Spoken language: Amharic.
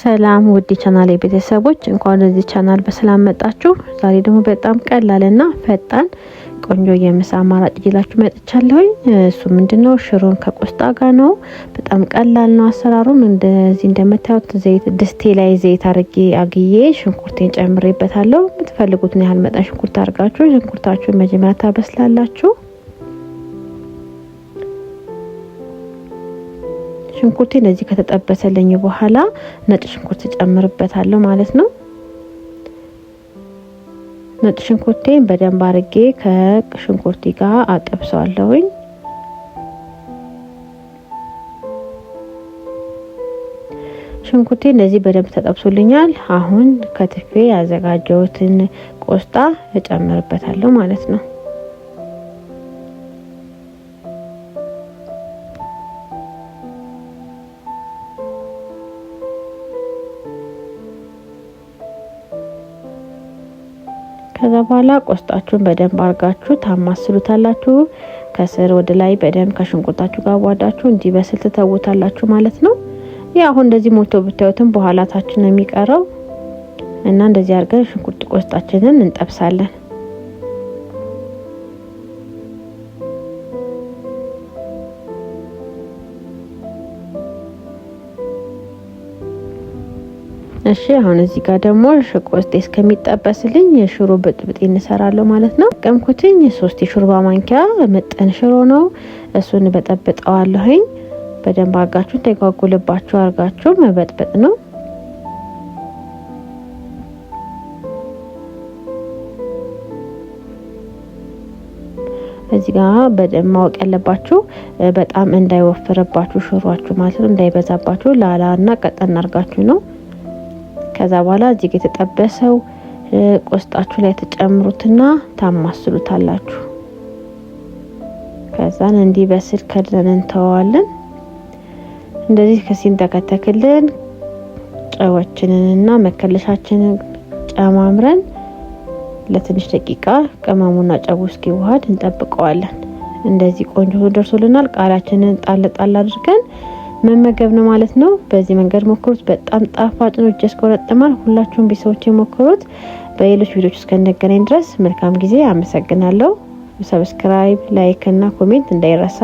ሰላም ውድ ቻናሌ ቤተሰቦች እንኳን ወደዚህ ቻናል በሰላም መጣችሁ። ዛሬ ደግሞ በጣም ቀላልና ፈጣን ቆንጆ የምሳ አማራጭ ይላችሁ መጥቻለሁ። እሱ ምንድነው? ሽሮን ከቆስጣ ጋር ነው። በጣም ቀላል ነው አሰራሩም። እንደዚህ እንደምታዩት ዘይት ድስቴ ላይ ዘይት አርጌ አግዬ ሽንኩርቴን ጨምሬበታለሁ። የምትፈልጉትን ያህል መጠን ሽንኩርት አርጋችሁ ሽንኩርታችሁን መጀመሪያ ታበስላላችሁ። ሽንኩርቴ እንደዚህ ከተጠበሰልኝ በኋላ ነጭ ሽንኩርት ጨምርበታለሁ ማለት ነው። ነጭ ሽንኩርቴን በደንብ አርጌ ከሽንኩርቴ ጋር አጠብሰዋለሁኝ። ሽንኩርቴ እንደዚህ በደንብ ተጠብሶልኛል። አሁን ከትፌ ያዘጋጀሁትን ቆስጣ እጨምርበታለሁ ማለት ነው። ከዛ በኋላ ቆስጣችሁን በደንብ አርጋችሁ ታማስሉታላችሁ። ከስር ወደ ላይ በደንብ ከሽንኩርታችሁ ጋር ዋዳችሁ እንዲበስል ተተውታላችሁ ማለት ነው። ያ አሁን እንደዚህ ሞልቶ ብታዩትም በኋላ ታች ነው የሚቀረው እና እንደዚህ አርገን ሽንኩርት ቆስጣችንን እንጠብሳለን። እሺ አሁን እዚህ ጋር ደግሞ ቆስጤ እስከሚጠበስልኝ የሽሮ ብጥብጥ እንሰራለሁ ማለት ነው። ቀምኩትኝ 3 የሾርባ ማንኪያ መጠን ሽሮ ነው። እሱን በጠብጠዋለሁኝ። በደንብ አርጋችሁ ተጓጉልባችሁ አርጋችሁ መበጥበጥ ነው። እዚህ ጋር በደንብ ማወቅ ያለባችሁ በጣም እንዳይወፍርባችሁ ሽሮአችሁ ማለት ነው። እንዳይበዛባችሁ ላላና ቀጠን አርጋችሁ ነው። ከዛ በኋላ እዚህ የተጠበሰው ቆስጣችሁ ላይ ተጨምሩትና ታማስሉታላችሁ። ከዛን እንዲበስል ከድነን እንተዋለን። እንደዚህ ከሲንተከተክልን ጨዋችንንና መከለሻችንን ጨማምረን ለትንሽ ደቂቃ ቅመሙና ጨው እስኪዋሃድ እንጠብቀዋለን። እንደዚህ ቆንጆ ደርሶልናል። ቃሪያችንን ጣል ጣል አድርገን መመገብ ነው ማለት ነው። በዚህ መንገድ ሞክሩት። በጣም ጣፋጭ ነው። እጅ እስከወረጥማል። ሁላችሁም ቢሰዎች ሞክሩት። በሌሎች ቪዲዮዎች እስከነገናኝ ድረስ መልካም ጊዜ። አመሰግናለሁ። ሰብስክራይብ፣ ላይክ እና ኮሜንት እንዳይረሳ።